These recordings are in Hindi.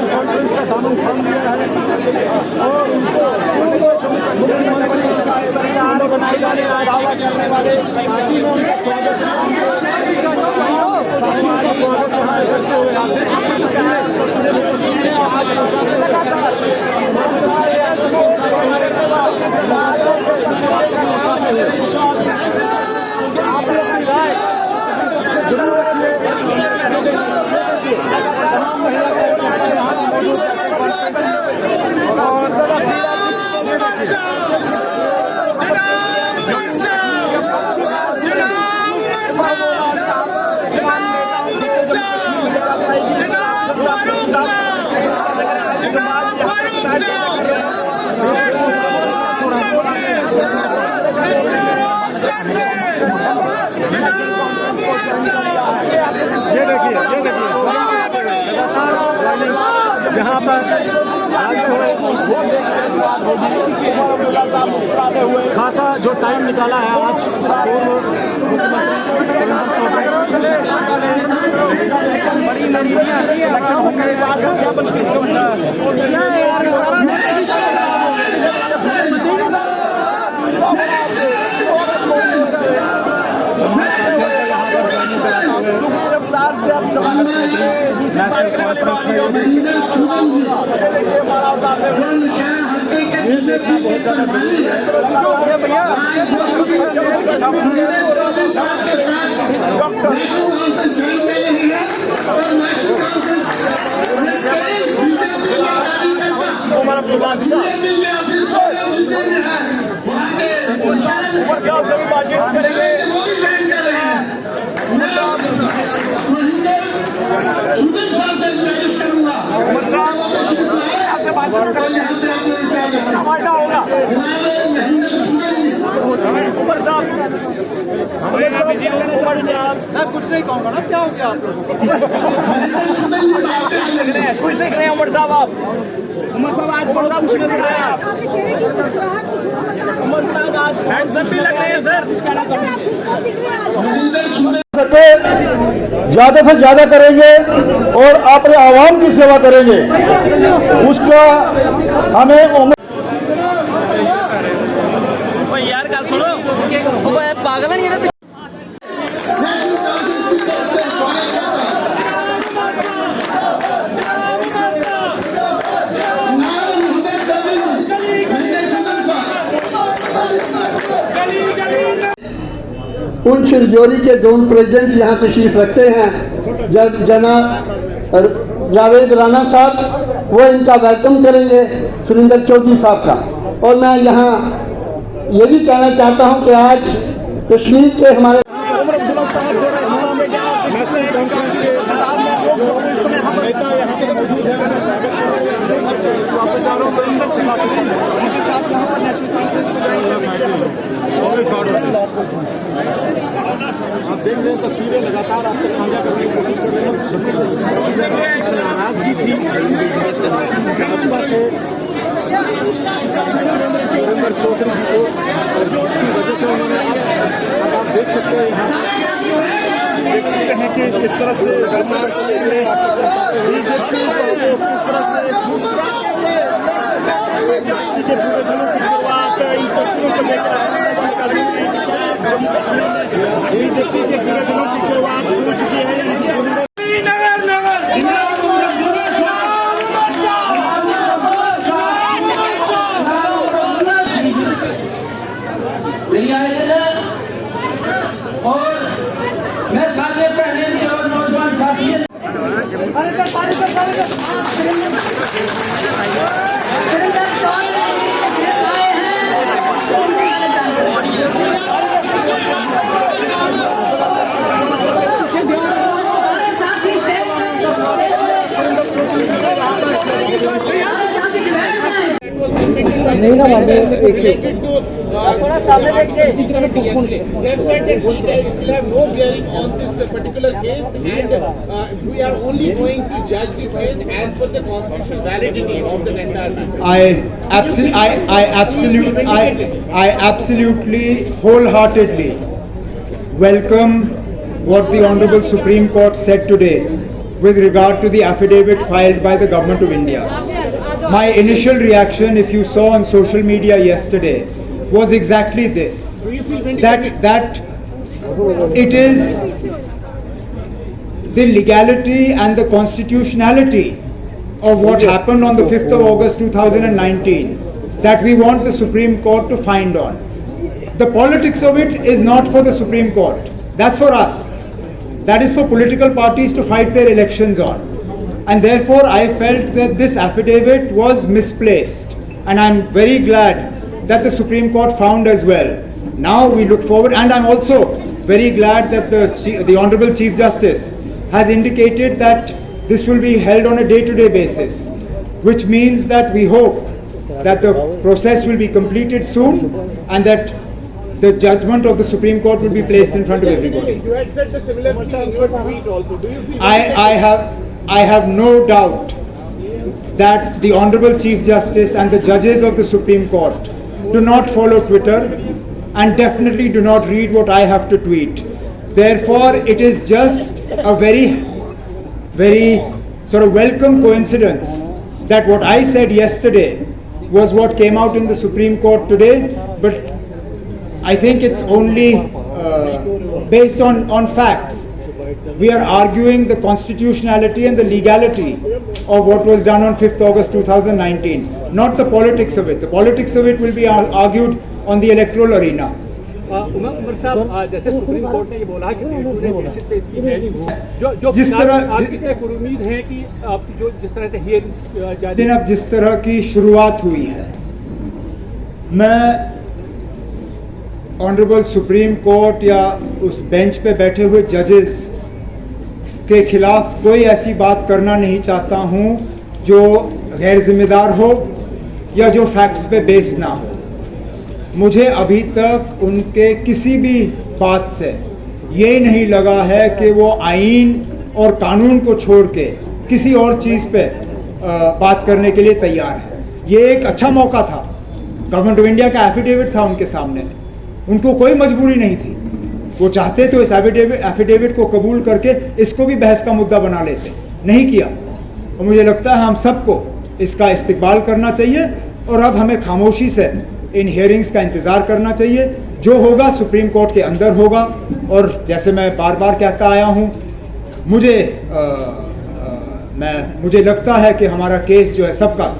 कॉन्फ्रेंस का दामन थाम लिया है और उनको सरकार बनाए जाने का दावा करने वाले पार्टी में उनका स्वागत करते हुए आप देख सकते यहाँ पर खासा जो टाइम निकाला है आज पूर्व मैं कुछ नहीं कहूँगा ना, क्या हो गया आप लोगों को? कुछ देख रहे हैं उमर साहब, आप उमर साहब आज बड़ा कुछ दिख रहे हैं आप उमर साहब आज हैंडसम भी लग रहे हैं सर। ज्यादा से ज्यादा करेंगे और अपने आवाम की सेवा करेंगे, उसका हमें यार गल सुनो, पागल नहीं है ना। पुंछ रजौरी के जोन प्रेसिडेंट यहाँ तशरीफ रखते हैं जनाब जावेद राणा साहब, वो इनका वेलकम करेंगे सुरिंदर चौधरी साहब का। और मैं यहाँ ये भी कहना चाहता हूँ कि आज कश्मीर के हमारे आप देख रहे हैं तस्वीरें लगातार आप तक साझा करने की कोशिश कर रहे हैं। नाराजगी थी भाजपा से सुरेंद्र चौधरी जी को, और जिसकी वजह से उन्होंने आप देख सकते हैं यहाँ देख सकते हैं कि किस तरह से बीजेपी किस तरह से पूरे दिनों की शुरुआत इन तस्वीरों को लेकर बीजेपी के पूरे दिनों की शुरुआत हो चुकी है। और मैं सारे पहले भी और नौजवान साथी नहीं ना मान एक से थोड़ा सामने देखिए no bearing on this particular case, and we are only going to judge the case as per the constitutional validity of the entire matter. I absolutely wholeheartedly welcome what the Honorable Supreme Court said today with regard to the affidavit filed by the Government of India. My initial reaction, if you saw on social media yesterday, was exactly this, that it is the legality and the constitutionality of what happened on the 5th of August 2019 that we want the Supreme Court to find on. The politics of it is not for the Supreme Court. That's for us. That is for political parties to fight their elections on. And therefore, I felt that this affidavit was misplaced. And I'm very glad that the Supreme Court found as well. Now we look forward, and I'm also very glad that the Honorable Chief Justice has indicated that this will be held on a day-to-day basis, which means that we hope that the process will be completed soon and that the judgment of the Supreme Court will be placed in front of everybody. You had said the similar thing in your tweet also. Do you feel I have no doubt that the Honorable Chief Justice and the judges of the Supreme Court do not follow Twitter and definitely do not read what I have to tweet. Therefore, it is just a very sort of welcome coincidence that what I said yesterday was what came out in the Supreme Court today, but I think it's only based on facts. We are arguing the constitutionality and the legality of what was done on 5th August 2019, not the politics of it. The politics of it will be argued on the electoral arena. Umar साहब, जैसे सुप्रीम कोर्ट ने ये बोला कि बेसिस पे इसकी हेयरिंग जो जिस तरह आपकी क्या उम्मीद है कि आप जो जिस तरह से हियरिंग दिन अब जिस तरह की शुरुआत हुई है, मैं ऑनरेबल सुप्रीम कोर्ट या उस बेंच पे बैठे हुए जजेस के खिलाफ कोई ऐसी बात करना नहीं चाहता हूं जो गैर जिम्मेदार हो या जो फैक्ट्स पे बेस्ड ना हो। मुझे अभी तक उनके किसी भी बात से ये नहीं लगा है कि वो आईन और कानून को छोड़ के किसी और चीज़ पे बात करने के लिए तैयार है। ये एक अच्छा मौका था। गवर्नमेंट ऑफ इंडिया का एफिडेविट था उनके सामने, उनको कोई मजबूरी नहीं थी। वो चाहते तो इस एफिडेविट को कबूल करके इसको भी बहस का मुद्दा बना लेते, नहीं किया। और मुझे लगता है हम सबको इसका इस्तकबाल करना चाहिए और अब हमें खामोशी से इन हियरिंग्स का इंतज़ार करना चाहिए। जो होगा सुप्रीम कोर्ट के अंदर होगा। और जैसे मैं बार बार कहता आया हूँ, मुझे लगता है कि हमारा केस जो है सबका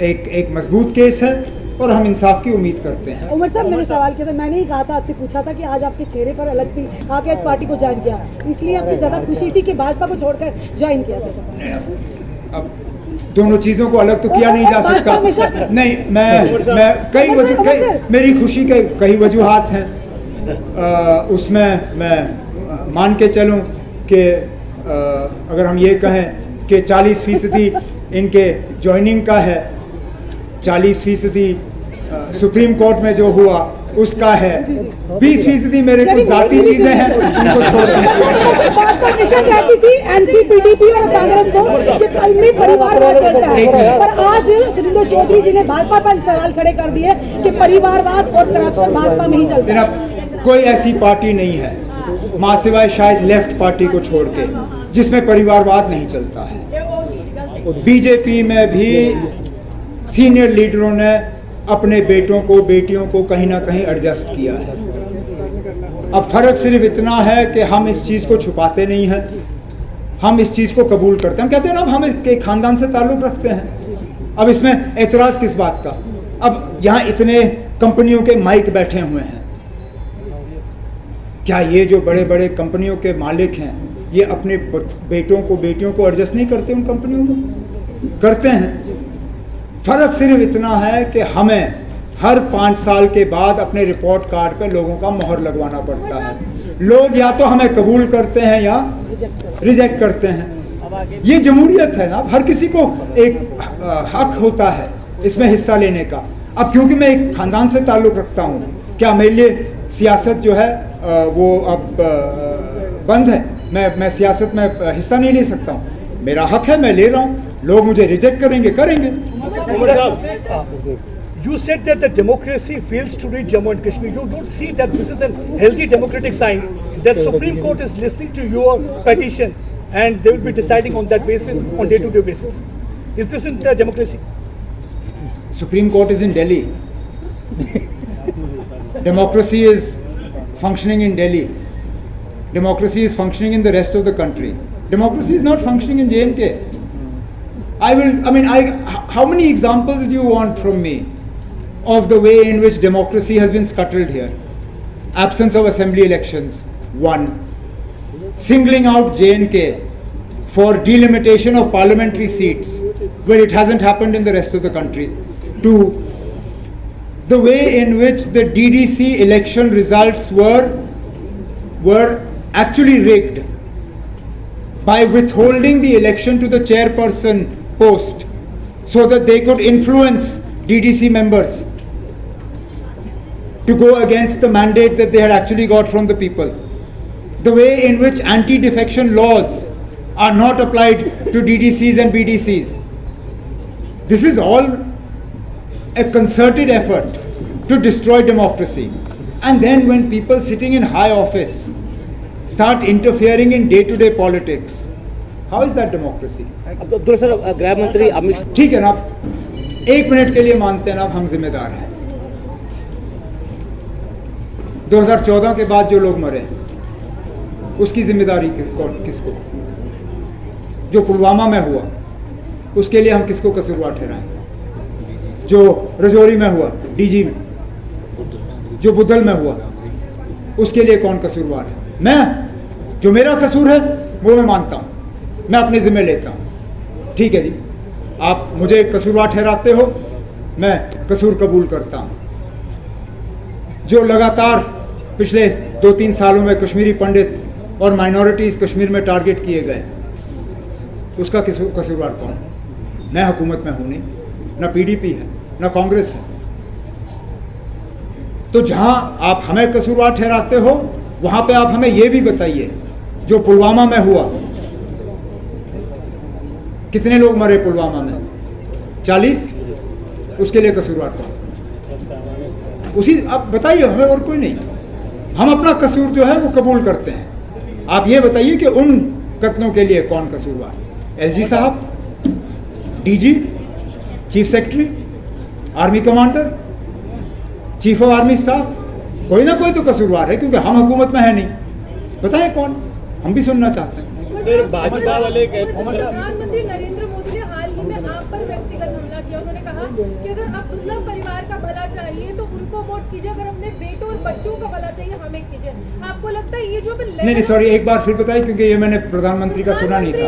एक मजबूत केस है और हम इंसाफ की उम्मीद करते हैं। उमर साहब, मैंने सवाल किया था, मैंने ही कहा था, आपसे पूछा था कि आज आपके चेहरे पर अलग सी कहा कि आज पार्टी को ज्वाइन किया, इसलिए आपकी ज़्यादा खुशी थी कि भाजपा को छोड़कर ज्वाइन किया था। अब दोनों चीज़ों को अलग तो किया नहीं जा सकता। नहीं, मैं मेरी खुशी के कई वजूहात हैं। उसमें मैं मान के चलूँ कि अगर हम ये कहें कि 40% इनके ज्वाइनिंग का है, 40% सुप्रीम कोर्ट में जो हुआ उसका है, 20% मेरे कुछ जाती चीजें हैं उनको छोड़ कहती थी एनसीपीडीपी और कांग्रेस को कि इनमें परिवारवाद चलता है, पर आज सुरेंद्र चौधरी जी ने भाजपा पर सवाल खड़े कर दिए कि परिवारवाद और करप्शन भाजपा में ही चलता है। कोई ऐसी पार्टी नहीं है मां सिवाय शायद लेफ्ट पार्टी को छोड़ के जिसमें परिवारवाद नहीं चलता है। बीजेपी में भी सीनियर लीडरों ने अपने बेटों को बेटियों को कहीं ना कहीं एडजस्ट किया है। अब फर्क सिर्फ इतना है कि हम इस चीज़ को छुपाते नहीं हैं, हम इस चीज़ को कबूल करते हैं। हम कहते हैं ना, अब हम एक ख़ानदान से ताल्लुक़ रखते हैं। अब इसमें एतराज़ किस बात का? अब यहाँ इतने कंपनियों के माइक बैठे हुए हैं, क्या ये जो बड़े बड़े कंपनियों के मालिक हैं ये अपने बेटों को बेटियों को एडजस्ट नहीं करते? उन कंपनियों को करते हैं। फ़र्क सिर्फ इतना है कि हमें हर 5 साल के बाद अपने रिपोर्ट कार्ड पर लोगों का मोहर लगवाना पड़ता है। लोग या तो हमें कबूल करते हैं या रिजेक्ट करते हैं। ये जमहूरियत है ना, हर किसी को एक हक होता है इसमें हिस्सा लेने का। अब क्योंकि मैं एक ख़ानदान से ताल्लुक़ रखता हूँ, क्या मेरे लिए सियासत जो है वो अब बंद है? मैं सियासत में हिस्सा नहीं ले सकता हूँ? मेरा हक है, मैं ले रहा हूँ। लोग मुझे रिजेक्ट करेंगे। You said that the democracy fails to reach Jammu and Kashmir. You don't see that this is a healthy democratic sign that Supreme Court is listening to your petition and they will be deciding on that basis, on day-to-day basis. Is this in democracy? Supreme Court is in Delhi. Democracy is functioning in Delhi. Democracy is functioning in the rest of the country. Democracy is not functioning in J&K. How many examples do you want from me of the way in which democracy has been scuttled here? Absence of assembly elections, 1. Singling out J&K for delimitation of parliamentary seats, where it hasn't happened in the rest of the country. 2. The way in which the DDC election results were actually rigged by withholding the election to the chairperson post so that they could influence DDC members to go against the mandate that they had actually got from the people. The way in which anti-defection laws are not applied to DDCs and BDCs. This is all a concerted effort to destroy democracy. And then when people sitting in high office start interfering in day-to-day politics, how is that democracy? Sir गृह मंत्री अमित ठीक है ना, 1 मिनट के लिए मानते हैं ना हम जिम्मेदार हैं। 2014 के बाद जो लोग मरे उसकी जिम्मेदारी किसको? जो पुलवामा में हुआ उसके लिए हम किसको कसूरवार ठहराएं? जो रजौरी में हुआ डीजी में, जो बुद्धल में हुआ उसके लिए कौन कसूरवार है? मैं, जो मेरा कसूर है वो मैं मानता हूं, मैं अपने जिम्मे लेता हूं। ठीक है जी, आप मुझे कसूरवार ठहराते हो, मैं कसूर कबूल करता हूं। जो लगातार पिछले 2-3 सालों में कश्मीरी पंडित और माइनॉरिटीज़ कश्मीर में टारगेट किए गए, उसका कसूरवार कौन? मैं हुकूमत में हूं नहीं, ना पीडीपी है ना कांग्रेस है। तो जहां आप हमें कसूरवार ठहराते हो वहां पे आप हमें यह भी बताइए, जो पुलवामा में हुआ, कितने लोग मरे पुलवामा में? 40। उसके लिए कसूरवार कौन? उसी आप बताइए, हमें और कोई नहीं। हम अपना कसूर जो है वो कबूल करते हैं। आप ये बताइए कि उन कत्लों के लिए कौन कसूरवार? एलजी साहब, DG, chief secretary, army commander, chief of army staff, कोई ना कोई तो कसूरवार है, क्योंकि हम हुकूमत में है नहीं। बताएं कौन? हम भी सुनना चाहते हैं। सर भाजपा वाले प्रधानमंत्री नरेंद्र मोदी ने हाल ही में आप पर व्यक्तिगत हमला किया। उन्होंने कहा कि अगर अब्दुल्ला परिवार का भला चाहिए तो उनको वोट कीजिए, अगर अपने बेटों और बच्चों का भला चाहिए हमें कीजिए। आपको लगता है ये जो नहीं, सॉरी, एक बार फिर बताइए, क्योंकि ये मैंने प्रधानमंत्री का सुना नहीं था।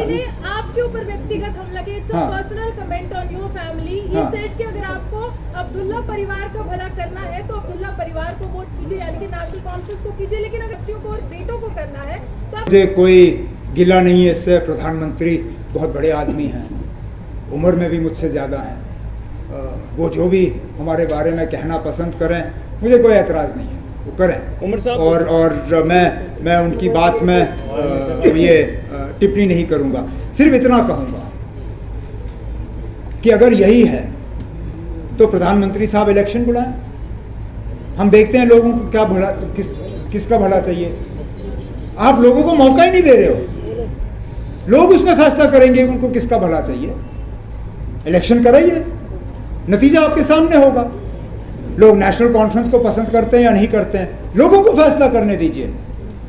आपके ऊपर व्यक्तिगत हमला किया, it's a personal comment on your family. He said कि अगर आपको अब्दुल्ला परिवार का भला करना है तो अब्दुल्ला परिवार को वोट कीजिए, यानी कि नेशनल कॉन्फ्रेंस को कीजिए, लेकिन अगर बच्चों को और बेटों को करना है तो मुझे कोई गिला नहीं है इससे। प्रधानमंत्री बहुत बड़े आदमी हैं, उम्र में भी मुझसे ज़्यादा हैं। वो जो भी हमारे बारे में कहना पसंद करें, मुझे कोई एतराज़ नहीं है, वो करें। उमर साहब, और मैं उनकी बात में ये टिप्पणी नहीं करूँगा। सिर्फ इतना कहूँगा कि अगर यही है तो प्रधानमंत्री साहब इलेक्शन बुलाएं। हम देखते हैं लोगों को क्या भला, किसका भला चाहिए। आप लोगों को मौका ही नहीं दे रहे हो, लोग उसमें फैसला करेंगे उनको किसका भला चाहिए। इलेक्शन कराइए, नतीजा आपके सामने होगा। लोग नेशनल कॉन्फ्रेंस को पसंद करते हैं या नहीं करते हैं, लोगों को फैसला करने दीजिए।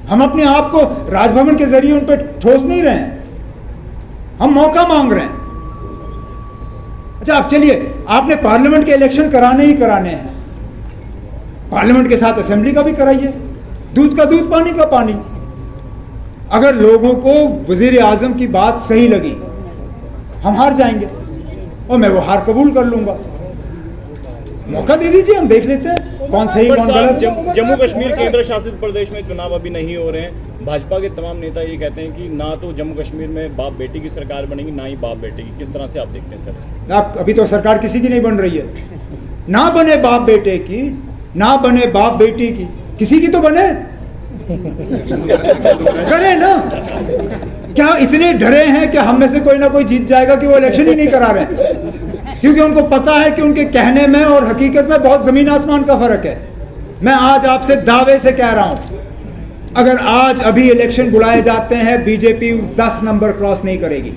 हम अपने आप को राजभवन के जरिए उन पर ठोस नहीं रहे हैं, हम मौका मांग रहे हैं। अच्छा, अब चलिए, आपने पार्लियामेंट के इलेक्शन कराने ही कराने हैं, पार्लियामेंट के साथ असेंबली का भी कराइए। दूध का दूध, पानी का पानी। अगर लोगों को वजीर आजम की बात सही लगी, हम हार जाएंगे और मैं वो हार कबूल कर लूंगा। मौका दे दीजिए, हम देख लेते हैं कौन सही कौन गलत। जम्मू कश्मीर केंद्र शासित प्रदेश में चुनाव अभी नहीं हो रहे हैं। भाजपा के तमाम नेता ये कहते हैं कि ना तो जम्मू कश्मीर में बाप बेटी की सरकार बनेगी, ना ही बाप बेटे की। किस तरह से आप देखते हैं सर? आप अभी तो सरकार किसी की नहीं बन रही है। ना बने बाप बेटे की, ना बने बाप बेटी की, किसी की तो बने। करें ना। क्या इतने डरे हैं कि हम में से कोई ना कोई जीत जाएगा कि वो इलेक्शन ही नहीं करा रहे हैं? क्योंकि उनको पता है कि उनके कहने में और हकीकत में बहुत ज़मीन आसमान का फ़र्क है। मैं आज आपसे दावे से कह रहा हूं, अगर आज अभी इलेक्शन बुलाए जाते हैं, बीजेपी 10 नंबर क्रॉस नहीं करेगी।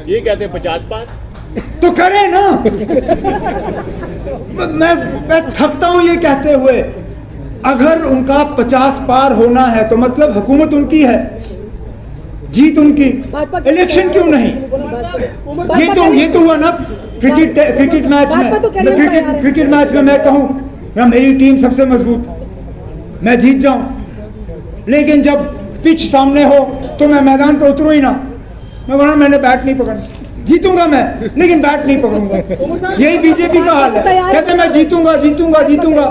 ये कहते हैं 50 पार तो करें ना। मैं थकता हूं ये कहते हुए। अगर उनका 50 पार होना है तो मतलब हुकूमत उनकी है, जीत उनकी, इलेक्शन क्यों नहीं? ये तो हुआ ना क्रिकेट मैच में। क्रिकेट मैच में मैं कहूं ना मेरी टीम सबसे मजबूत, मैं जीत जाऊं, लेकिन जब पिच सामने हो तो मैं मैदान पर उतरूं ही ना। मैं बोला मैंने बैट नहीं पकड़ना, जीतूंगा मैं लेकिन बैट नहीं पकड़ूंगा। यही बीजेपी का हाल है, कहते मैं जीतूंगा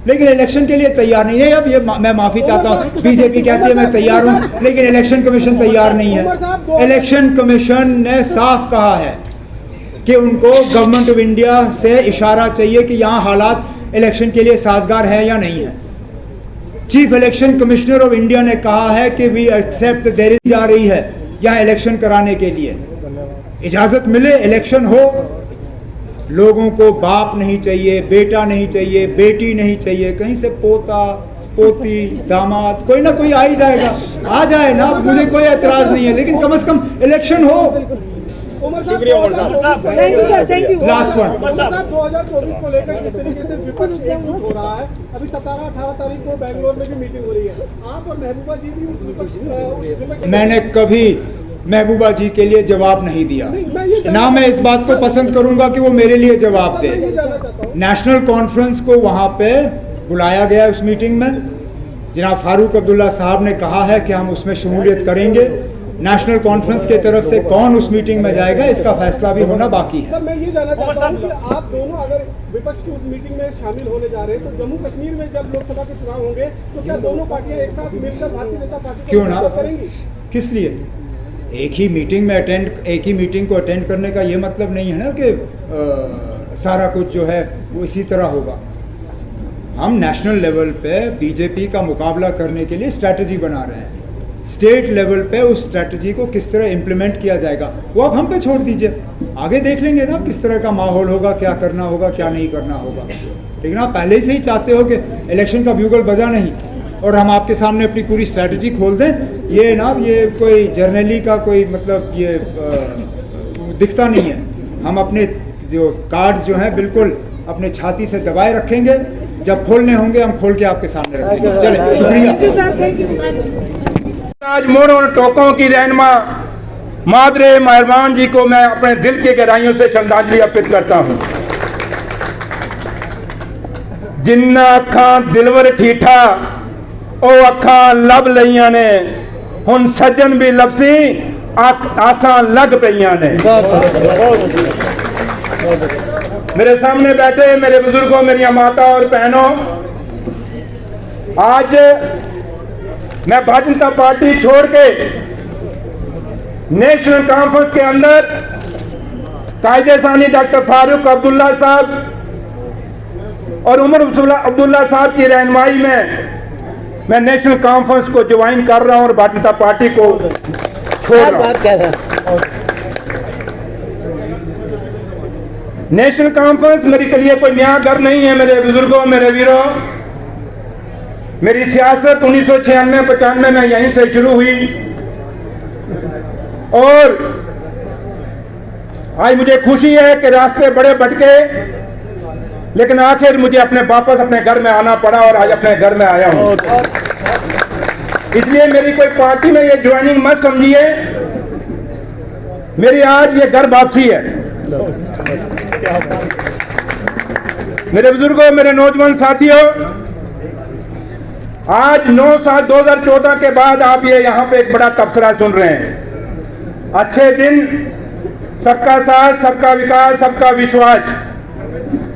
लेकिन इलेक्शन के लिए तैयार नहीं है। अब ये मैं माफी चाहता हूँ, बीजेपी कहती है मैं तैयार हूँ लेकिन इलेक्शन कमीशन तैयार नहीं है। इलेक्शन कमीशन ने साफ कहा है कि उनको गवर्नमेंट ऑफ इंडिया से इशारा चाहिए कि यहाँ हालात इलेक्शन के लिए साजगार है या नहीं है। Chief election commissioner of India ने कहा है कि वी एक्सेप्ट देरी जा रही है यहाँ इलेक्शन कराने के लिए, इजाजत मिले, इलेक्शन हो। लोगों को बाप नहीं चाहिए, बेटा नहीं चाहिए, बेटी नहीं चाहिए, कहीं से पोता पोती दामाद कोई ना कोई आ ही जाएगा, आ जाए ना, मुझे कोई एतराज नहीं है, लेकिन कम से कम इलेक्शन हो। शुक्रिया उमर साहब। Thank you. Last one. 2024 को लेकर किस तरीके से विपक्ष एकजुट हो रहा है? अभी 17-18 तारीख को बेंगलोर में भी मीटिंग हो रही है, आप और महबूबा जी भी उस विपक्ष। मैंने कभी महबूबा जी के लिए जवाब नहीं दिया, ना मैं इस बात को पसंद करूंगा कि वो मेरे लिए जवाब दे। नेशनल कॉन्फ्रेंस को वहाँ पे बुलाया गया, उस मीटिंग में जनाब फारूक अब्दुल्ला साहब ने कहा है कि हम उसमें शमूलियत करेंगे। नेशनल कॉन्फ्रेंस की तरफ से कौन उस मीटिंग में जाएगा इसका फैसला भी होना बाकी है। सर मैं ये जानना चाहता हूं कि आप दोनों अगर विपक्ष की उस मीटिंग में शामिल होने जा रहे हैं तो जम्मू कश्मीर में जब लोकसभा के चुनाव होंगे तो क्या दोनों पार्टियां एक साथ मिलकर भारतीय जनता पार्टी क्यों ना करेंगी? किस लिए? एक ही मीटिंग को अटेंड करने का ये मतलब नहीं है ना कि सारा कुछ जो है वो इसी तरह होगा। हम नेशनल लेवल पे बीजेपी का मुकाबला करने के लिए स्ट्रैटेजी बना रहे हैं। स्टेट लेवल पे उस स्ट्रैटेजी को किस तरह इम्प्लीमेंट किया जाएगा वो अब हम पे छोड़ दीजिए, आगे देख लेंगे ना किस तरह का माहौल होगा, क्या करना होगा क्या नहीं करना होगा। लेकिन आप पहले से ही चाहते हो कि इलेक्शन का ब्यूगल बजा नहीं और हम आपके सामने अपनी पूरी स्ट्रैटेजी खोल दें, ये ना ये कोई जर्नली का कोई मतलब ये दिखता नहीं है। हम अपने जो कार्ड्स जो हैं बिल्कुल अपने छाती से दबाए रखेंगे, जब खोलने होंगे हम खोल के आपके सामने रखेंगे। चले, शुक्रिया। आज मोड़ और टोकों की रहनुमा मादरे मेहरबान जी को मैं अपने दिल की गहराइयों से श्रद्धांजलि अर्पित करता हूं। जिन्ना अखां दिलवर ठीठा ओ अखां लब लईयां ने, हुण सज्जन भी लबसी आसां लग पईयां ने। मेरे सामने बैठे मेरे बुजुर्गों, मेरी माता और बहनों, आज मैं भारतीय जनता पार्टी छोड़ के नेशनल कॉन्फ्रेंस के अंदर कायदे सानी डॉक्टर फारूक अब्दुल्ला साहब और उमर अब्दुल्ला साहब की रहनुमाई में मैं नेशनल कॉन्फ्रेंस को ज्वाइन कर रहा हूं और भारतीय जनता पार्टी को छोड़ रहा हूं। नेशनल कॉन्फ्रेंस मेरे के लिए कोई नया घर नहीं है। मेरे बुजुर्गों, मेरे वीरों, मेरी सियासत 1996-95 में यहीं से शुरू हुई और आज मुझे खुशी है कि रास्ते बड़े भटके लेकिन आखिर मुझे वापस अपने घर में आना पड़ा और आज अपने घर में आया हूं। इसलिए मेरी कोई पार्टी में ये ज्वाइनिंग मत समझिए, मेरी आज ये घर वापसी है। मेरे बुजुर्गों, मेरे नौजवान साथियों, आज 9 साल 2014 के बाद आप ये यहाँ पे एक बड़ा तबसरा सुन रहे हैं। अच्छे दिन, सबका साथ, सबका विकास, सबका विश्वास।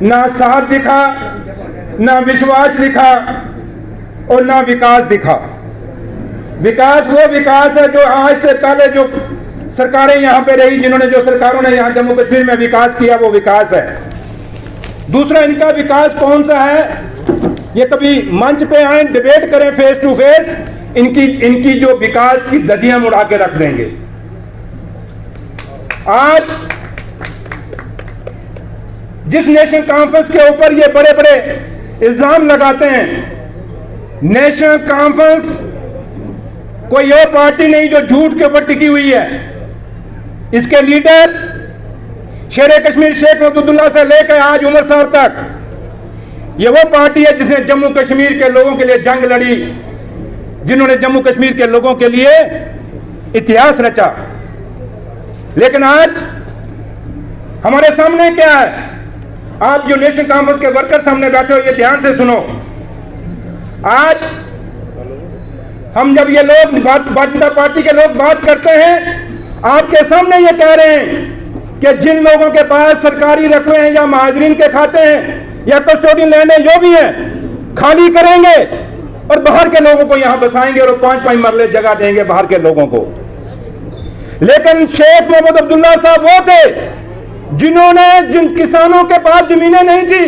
ना साथ दिखा, ना विश्वास दिखा और ना विकास दिखा। विकास वो विकास है जो आज से पहले जो सरकारें यहाँ पे रही, जिन्होंने जो सरकारों ने यहाँ जम्मू कश्मीर में विकास किया, वो विकास है। दूसरा इनका विकास कौन सा है? ये कभी मंच पे आए, डिबेट करें फेस टू फेस, इनकी जो विकास की ददियां उड़ा के रख देंगे। आज जिस नेशनल कॉन्फ्रेंस के ऊपर ये बड़े बड़े इल्जाम लगाते हैं, नेशनल कॉन्फ्रेंस कोई और पार्टी नहीं जो झूठ के ऊपर टिकी हुई है। इसके लीडर शेर कश्मीर शेख अब्दुल्ला से लेकर आज उमर साहब तक, ये वो पार्टी है जिसने जम्मू कश्मीर के लोगों के लिए जंग लड़ी, जिन्होंने जम्मू कश्मीर के लोगों के लिए इतिहास रचा। लेकिन आज हमारे सामने क्या है? आप जो नेशनल कॉन्फ्रेंस के वर्कर सामने बैठे हो, ये ध्यान से सुनो। आज हम जब ये लोग भारतीय जनता पार्टी के लोग बात करते हैं, आपके सामने ये कह रहे हैं कि जिन लोगों के पास सरकारी रकबे हैं या महाजरीन के खाते हैं या कस्टोडियन लैंड है, जो भी है, खाली करेंगे और बाहर के लोगों को यहां बसाएंगे और 5-5 मरले जगह देंगे बाहर के लोगों को। लेकिन शेख मोहम्मद अब्दुल्ला साहब वो थे जिन्होंने, जिन किसानों के पास जमीनें नहीं थी,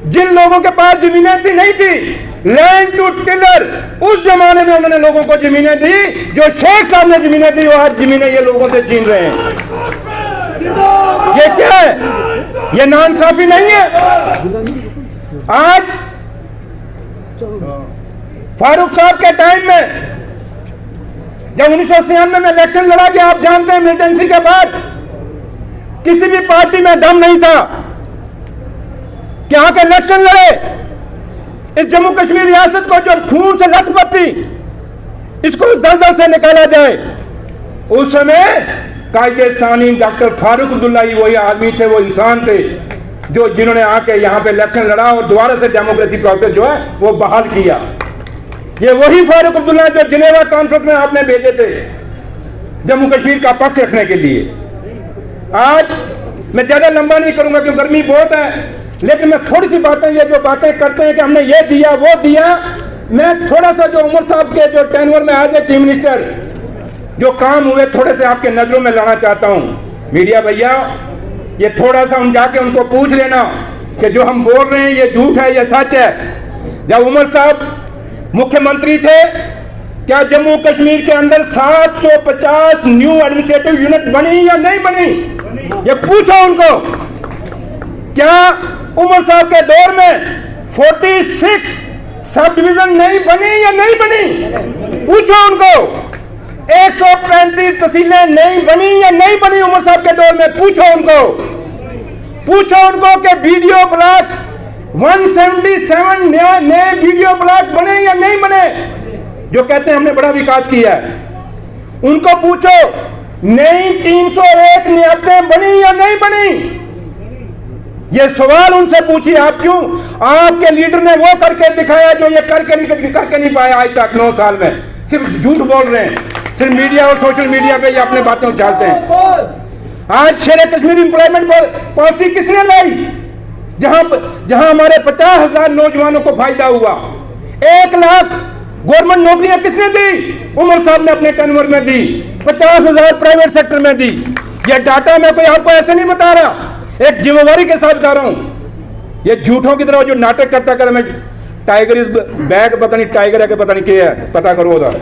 जिन लोगों के पास जमीनें थी नहीं थी, लैंड टू टिलर, उस जमाने में उन्होंने लोगों को जमीनें दी। जो शेख साहब ने जमीनें दी, वो आज जमीनें ये लोगों से छीन रहे हैं। ये क्या है? ये नाइंसाफी नहीं है? आज फारूक साहब के टाइम में जब 1996 में इलेक्शन लड़ा गया, आप जानते हैं मिलिटेंसी के बाद किसी भी पार्टी में दम नहीं था कि आके इलेक्शन लड़े। इस जम्मू कश्मीर रियासत को जो खून से लथपथ थी, इसको दलदल से निकाला जाए। उस समय कायदे सानी डॉक्टर फारूक अब्दुल्ला ही वही आदमी थे, वो इंसान थे जो जिन्होंने आके यहाँ पे इलेक्शन लड़ा और दोबारा से डेमोक्रेसी प्रोसेस जो है वो बहाल किया। ये वही फारूक अब्दुल्ला जो जिनेवा कॉन्फ्रेंस में आपने भेजे थे जम्मू कश्मीर का पक्ष रखने के लिए। आज मैं ज्यादा लंबा नहीं करूंगा क्योंकि गर्मी बहुत है, लेकिन मैं थोड़ी सी बातें, ये जो बातें करते हैं कि हमने ये दिया वो दिया, मैं थोड़ा सा जो उमर साहब के जो टेन्योर में आज चीफ मिनिस्टर जो काम हुए, थोड़े से आपके नजरों में लाना चाहता हूं। मीडिया भैया, ये थोड़ा सा उन जाके उनको पूछ लेना कि जो हम बोल रहे हैं ये झूठ है, ये सच है। जब उमर साहब मुख्यमंत्री थे, क्या जम्मू कश्मीर के अंदर 750 न्यू एडमिनिस्ट्रेटिव यूनिट बनी या नहीं बनी? ये पूछो उनको। क्या उमर साहब के दौर में 46 सब डिवीजन नहीं बनी या नहीं बनी? पूछो उनको। 135 तहसीलें नहीं बनी या नहीं बनी उमर साहब के दौर में? पूछो उनको। पूछो उनको कि वीडियो ब्लॉक 177 नए वीडियो ब्लॉक बने या नहीं बने, जो कहते हैं हमने बड़ा विकास किया है। उनको पूछो नई 301 नियतें बनी या नहीं बनी? ये सवाल उनसे पूछिए। आप क्यों? आपके लीडर ने वो करके दिखाया जो ये करके नहीं पाया आज तक 9 साल में। सिर्फ झूठ बोल रहे हैं, सिर्फ मीडिया और सोशल मीडिया पे ये अपने बातें उछालते हैं। आज शेर कश्मीर एम्प्लॉयमेंट पॉलिसी किसने लाई? जहां हमारे 50,000 नौजवानों को फायदा हुआ। 1 लाख गवर्नमेंट नौकरियां किसने दी? उमर साहब ने अपने टेन्योर में दी। 50,000 प्राइवेट सेक्टर में दी। ये डाटा मैं कोई आपको ऐसे नहीं बता रहा, एक जिम्मेवारी के साथ बता रहा हूं। ये झूठों की तरह जो नाटक करता कर मैं टाइगर इज बैक, पता नहीं टाइगर है कि पता नहीं क्या है, पता करो उधर।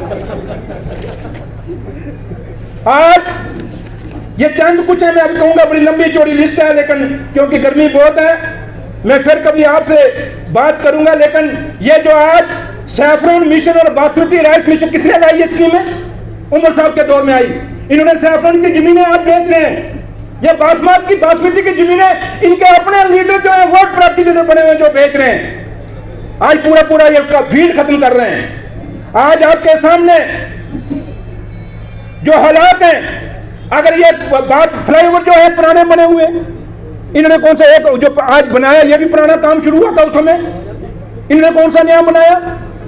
आज ये चंद कुछ है, मैं अभी कहूंगा बड़ी लंबी चौड़ी लिस्ट है, लेकिन क्योंकि गर्मी बहुत है मैं फिर कभी आपसे बात करूंगा। लेकिन ये जो आज सैफरन मिशन और बासमती राइस मिशन किसने लाई? ये स्कीम है उमर साहब के दौर में आई। इन्होंने सैफरन की जमीनें आज बेच रहे हैं। ये बासमती की जमीनें इनके अपने लीडर जो है वोट प्राप्ति लीडर बने हुए जो बेच रहे हैं। आज पूरा ये फील्ड खत्म कर रहे हैं। आज आपके सामने जो हालात हैं, अगर ये बात फ्लाईओवर जो है पुराने बने हुए, इन्होंने कौन सा एक जो आज बनाया, ये भी पुराना काम शुरू हुआ था उस समय, इन्होंने कौन सा नया बनाया?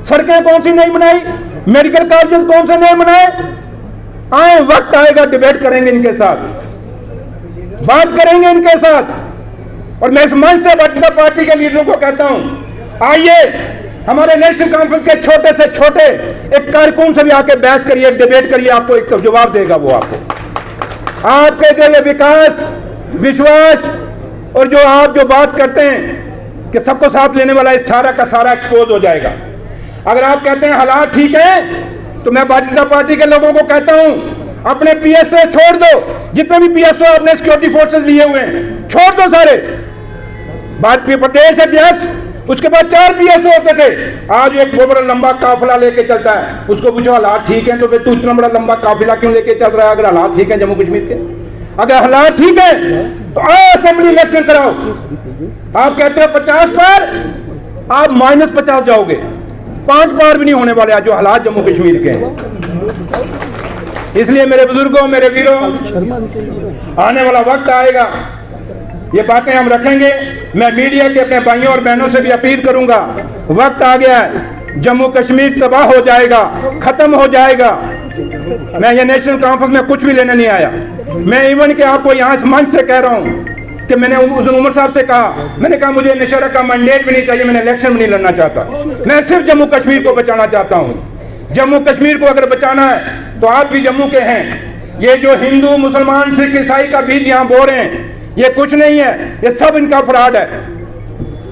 सड़कें कौन सी नहीं बनाई? मेडिकल कॉलेज कौन से नए बनाए? आए वक्त आएगा, डिबेट करेंगे इनके साथ, बात करेंगे इनके साथ। और मैं इस मंच से भारतीय जनता पार्टी के लीडरों को कहता हूं, आइए हमारे नेशनल कॉन्फ्रेंस के छोटे से छोटे एक कार्यक्रम से भी आके बहस करिए, डिबेट करिए, आपको एक तो जवाब देगा वो आपको। आपके जो ये विकास, विश्वास और जो आप जो बात करते हैं कि सबको साथ लेने वाला, इस सारा का सारा एक्सपोज हो जाएगा। अगर आप कहते हैं हालात ठीक है, तो मैं भारतीय जनता पार्टी के लोगों को कहता हूं, अपने पीएसओ छोड़ दो, जितने भी पीएसओ अपने सिक्योरिटी फोर्सेस लिए हुए हैं छोड़ दो सारे। भाजपा प्रदेश अध्यक्ष, उसके बाद 4 पीएसओ होते थे। आज एक बहुत बड़ा लंबा काफिला लेके चलता है। उसको पूछो हालात ठीक हैं तो फिर तू इतना बड़ा लंबा काफिला क्यों लेके चल रहा है? अगर हालात ठीक हैं जम्मू कश्मीर के, अगर हालात ठीक है तो असेंबली इलेक्शन कराओ। आप कहते हो 50 पार, आप -50 जाओगे, 5 पार भी नहीं होने वाले आज जो हालात जम्मू कश्मीर के हैं। इसलिए मेरे बुजुर्गों, मेरे वीरों, आने वाला वक्त आएगा, ये बातें हम रखेंगे। मैं मीडिया के अपने भाइयों और बहनों से भी अपील करूंगा, वक्त आ गया है, जम्मू कश्मीर तबाह हो जाएगा, खत्म हो जाएगा। मैं ये नेशनल कॉन्फ्रेंस में कुछ भी लेने नहीं आया। मैं इवन के आपको यहाँ इस मंच से कह रहा हूँ कि मैंने उस उमर साहब से कहा, मैंने कहा मुझे निशरा का मैंडेट भी नहीं चाहिए, मैंने इलेक्शन भी नहीं लड़ना चाहता, मैं सिर्फ जम्मू कश्मीर को बचाना चाहता हूँ। जम्मू कश्मीर को अगर बचाना है तो आप भी जम्मू के हैं। ये जो हिंदू, मुसलमान, सिख, ईसाई का बीज यहाँ बो रहे हैं, ये कुछ नहीं है, ये सब इनका फ्रॉड है।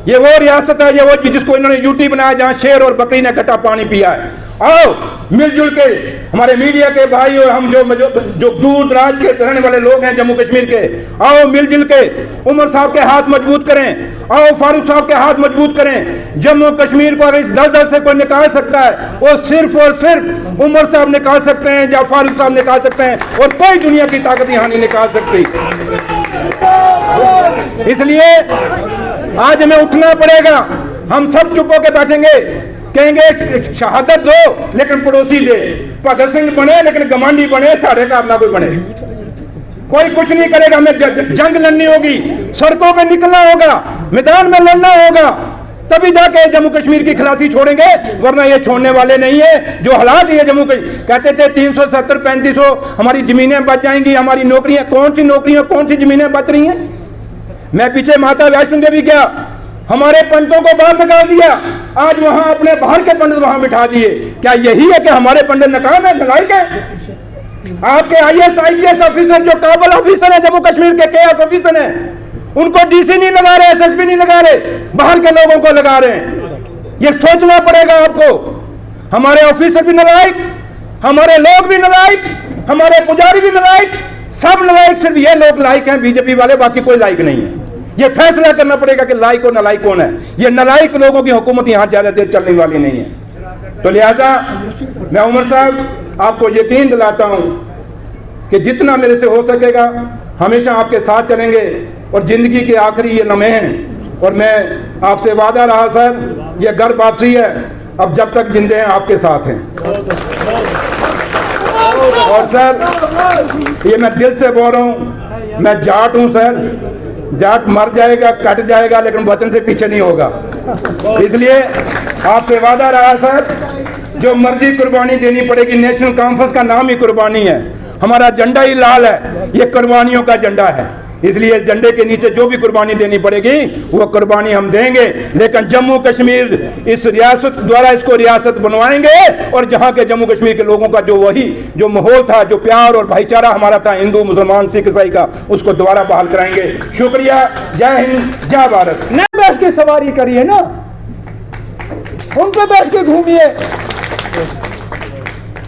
ये वो रियासत है, ये वो जिसको इन्होंने यूटी बनाया जहां शेर और बकरी ने घटा पानी पिया है। आओ मिलजुल के, हमारे मीडिया के भाई और हम जो दूर दराज के रहने वाले लोग हैं जम्मू कश्मीर के, आओ मिलजुल के उमर साहब के हाथ मजबूत करें, आओ फारूक साहब के हाथ मजबूत करें। जम्मू कश्मीर को अगर इस दलदल से कोई निकाल सकता है वो सिर्फ और सिर्फ उमर साहब निकाल सकते हैं या फारूक साहब निकाल सकते हैं, और कोई दुनिया की ताकत यहाँ नहीं निकाल सकती। इसलिए आज हमें उठना पड़ेगा। हम सब चुप होकर बैठेंगे, कहेंगे शहादत दो लेकिन पड़ोसी दे, भगत सिंह बने लेकिन गमांडी बने, साढ़े का अपना कोई बने, कोई कुछ नहीं करेगा। हमें जंग लड़नी होगी, सड़कों पे निकलना होगा, मैदान में लड़ना होगा, तभी जाके जम्मू कश्मीर की खलासी छोड़ेंगे, वरना ये छोड़ने वाले नहीं है। जो हालात है जम्मू कश्मीर, कहते थे 370 3500 हमारी जमीनें बच जाएंगी, हमारी नौकरियां, कौन सी नौकरियां, कौन सी जमीनें बच रही हैं? मैं पीछे माता वैष्णो देवी गया, हमारे पंडितों को बाहर निकाल दिया, आज वहां अपने बाहर के पंडित वहां बिठा दिए। क्या यही है कि हमारे पंडित नकाम है, नलायक है? आपके IAS IPS ऑफिसर जो काबल ऑफिसर है, जम्मू कश्मीर के KS ऑफिसर है, उनको DC नहीं लगा रहे, SSP नहीं लगा रहे, बाहर के लोगों को लगा रहे हैं। ये सोचना पड़ेगा आपको। हमारे ऑफिसर भी नलायक, हमारे लोग भी नलायक, हमारे पुजारी भी नलायक, सब नलायक। सिर्फ ये लोग लायक हैं बीजेपी वाले, बाकी कोई लायक नहीं है। ये फैसला करना पड़ेगा कि लायक और नलायक कौन है। ये नलायक लोगों की हुकूमत यहाँ ज्यादा देर चलने वाली नहीं है। तो लिहाजा मैं उमर साहब आपको यकीन दिलाता हूँ कि जितना मेरे से हो सकेगा हमेशा आपके साथ चलेंगे, और जिंदगी के आखिरी ये लम्हे हैं, और मैं आपसे वादा रहा सर, ये घर वापसी है, अब जब तक जिंदे हैं आपके साथ हैं। और सर ये मैं दिल से बोल रहा हूँ, मैं जाट हूँ सर, जाट मर जाएगा, कट जाएगा, लेकिन वचन से पीछे नहीं होगा। इसलिए आपसे वादा रहा सर, जो मर्जी कुर्बानी देनी पड़ेगी। नेशनल कॉन्फ्रेंस का नाम ही कुर्बानी है, हमारा झंडा ही लाल है, ये कुर्बानियों का झंडा है। इसलिए इस झंडे के नीचे जो भी कुर्बानी देनी पड़ेगी वो कुर्बानी हम देंगे, लेकिन जम्मू कश्मीर इस रियासत द्वारा इसको रियासत बनवाएंगे, और जहां के जम्मू कश्मीर के लोगों का जो वही जो माहौल था, जो प्यार और भाईचारा हमारा था हिंदू, मुसलमान, सिख, ईसाई का, उसको दोबारा बहाल कराएंगे। शुक्रिया, जय हिंद, जय भारत। न बैठ के सवारी करिए ना, उन पे बैठ के घूमिए।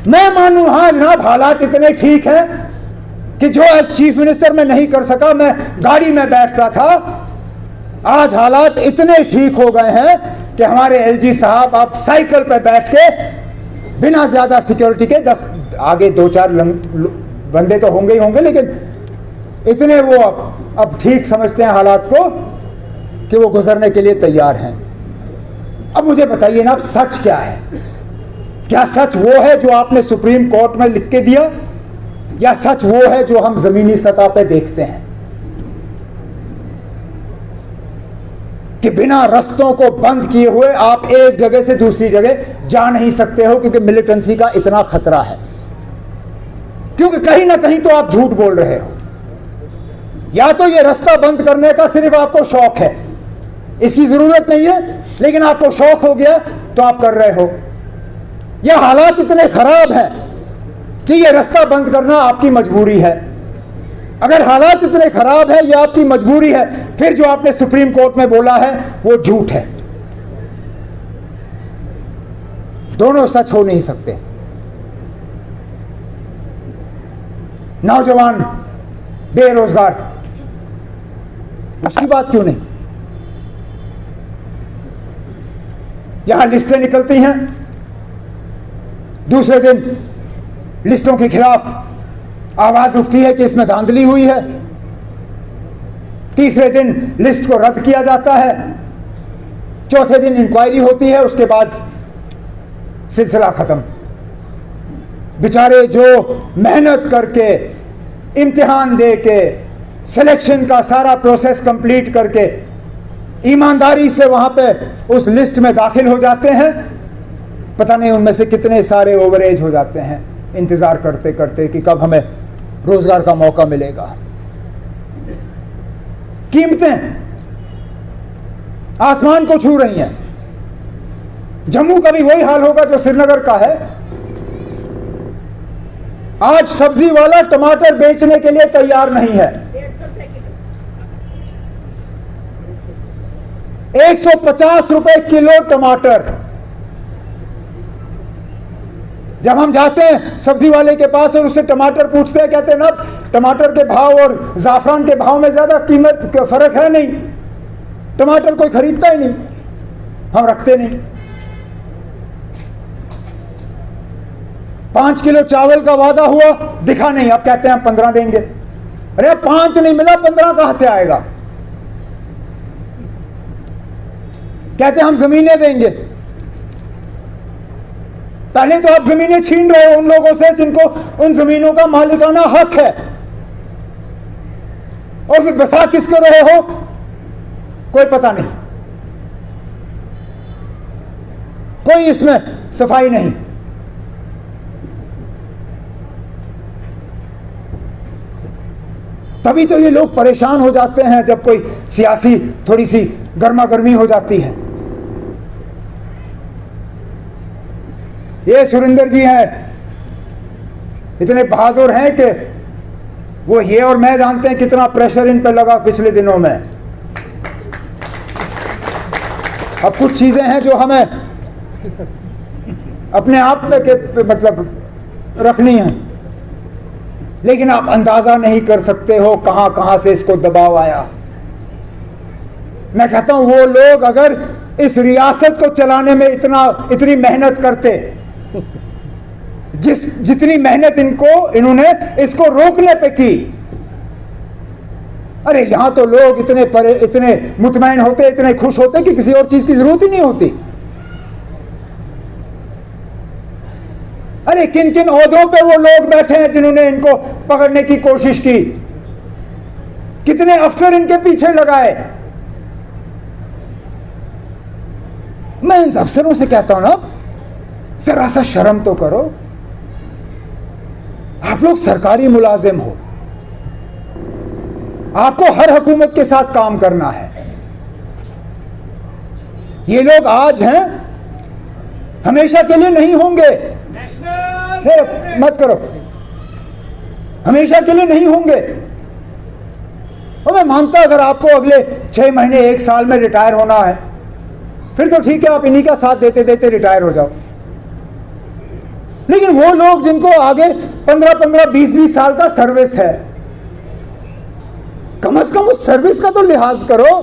मैं मानूं हाँ जनाब हालात इतने ठीक है कि जो एज चीफ मिनिस्टर में नहीं कर सका, मैं गाड़ी में बैठता था, आज हालात इतने ठीक हो गए हैं कि हमारे LG साहब आप साइकिल पर बैठ के बिना ज्यादा सिक्योरिटी के 10 आगे 2-4 बंदे तो होंगे ही होंगे, लेकिन इतने वो अब ठीक समझते हैं हालात को कि वो गुजरने के लिए तैयार हैं। अब मुझे बताइए ना, अब सच क्या है? क्या सच वो है जो आपने सुप्रीम कोर्ट में लिख के दिया, या सच वो है जो हम जमीनी सतह पे देखते हैं कि बिना रास्तों को बंद किए हुए आप एक जगह से दूसरी जगह जा नहीं सकते हो, क्योंकि मिलिटेंसी का इतना खतरा है, क्योंकि कहीं ना कहीं तो आप झूठ बोल रहे हो। या तो ये रास्ता बंद करने का सिर्फ आपको शौक है, इसकी जरूरत नहीं है, लेकिन आपको शौक हो गया तो आप कर रहे हो, या हालात इतने खराब हैं कि ये रास्ता बंद करना आपकी मजबूरी है। अगर हालात इतने खराब है, ये आपकी मजबूरी है, फिर जो आपने सुप्रीम कोर्ट में बोला है वो झूठ है। दोनों सच हो नहीं सकते। नौजवान बेरोजगार, उसकी बात क्यों नहीं? यहां लिस्टें निकलती हैं, दूसरे दिन लिस्टों के खिलाफ आवाज उठती है कि इसमें धांधली हुई है, तीसरे दिन लिस्ट को रद्द किया जाता है, चौथे दिन इंक्वायरी होती है, उसके बाद सिलसिला खत्म। बेचारे जो मेहनत करके, इम्तिहान दे के, सिलेक्शन का सारा प्रोसेस कंप्लीट करके ईमानदारी से वहां पे उस लिस्ट में दाखिल हो जाते हैं, पता नहीं उनमें से कितने सारे ओवरेज हो जाते हैं इंतजार करते करते कि कब हमें रोजगार का मौका मिलेगा। कीमतें आसमान को छू रही हैं। जम्मू का भी वही हाल होगा जो श्रीनगर का है। आज सब्जी वाला टमाटर बेचने के लिए तैयार नहीं है। 150 रुपए किलो टमाटर। जब हम जाते हैं सब्जी वाले के पास और उससे टमाटर पूछते हैं, कहते हैं ना टमाटर के भाव और जाफरान के भाव में ज्यादा कीमत का फर्क है नहीं, टमाटर कोई खरीदता ही नहीं, हम रखते नहीं। 5 किलो चावल का वादा हुआ, दिखा नहीं, अब कहते हैं हम 15 देंगे। अरे 5 नहीं मिला, 15 कहां से आएगा? कहते हैं हम जमीनें देंगे। पहले तो आप जमीनें छीन रहे हो उन लोगों से जिनको उन जमीनों का मालिकाना हक है, और फिर बसा किसको रहे हो कोई पता नहीं, कोई इसमें सफाई नहीं। तभी तो ये लोग परेशान हो जाते हैं जब कोई सियासी थोड़ी सी गर्मा गर्मी हो जाती है। ये सुरेंद्र जी हैं, इतने बहादुर हैं कि वो ये और मैं जानते हैं कितना प्रेशर इन पर लगा पिछले दिनों में। अब कुछ चीजें हैं जो हमें अपने आप में के मतलब रखनी है, लेकिन आप अंदाजा नहीं कर सकते हो कहां कहां से इसको दबाव आया। मैं कहता हूं वो लोग अगर इस रियासत को चलाने में इतनी मेहनत करते, जितनी मेहनत इन्होंने इसको रोकने पे की, अरे यहां तो लोग इतने मुतमईन होते, इतने खुश होते कि किसी और चीज की जरूरत ही नहीं होती। अरे किन किन ओहदों पे वो लोग बैठे हैं जिन्होंने इनको पकड़ने की कोशिश की, कितने अफसर इनके पीछे लगाए। मैं इन अफसरों से कहता हूं ना, जरा सा शर्म तो करो। आप लोग सरकारी मुलाजिम हो, आपको हर हुकूमत के साथ काम करना है। ये लोग आज हैं, हमेशा के लिए नहीं होंगे। मत करो, हमेशा के लिए नहीं होंगे। और मैं मानता अगर आपको अगले 6 महीने 1 साल में रिटायर होना है, फिर तो ठीक है, आप इन्हीं का साथ देते देते रिटायर हो जाओ। लेकिन वो लोग जिनको आगे 15-15, 20-20 साल का सर्विस है, कम से कम उस सर्विस का तो लिहाज करो।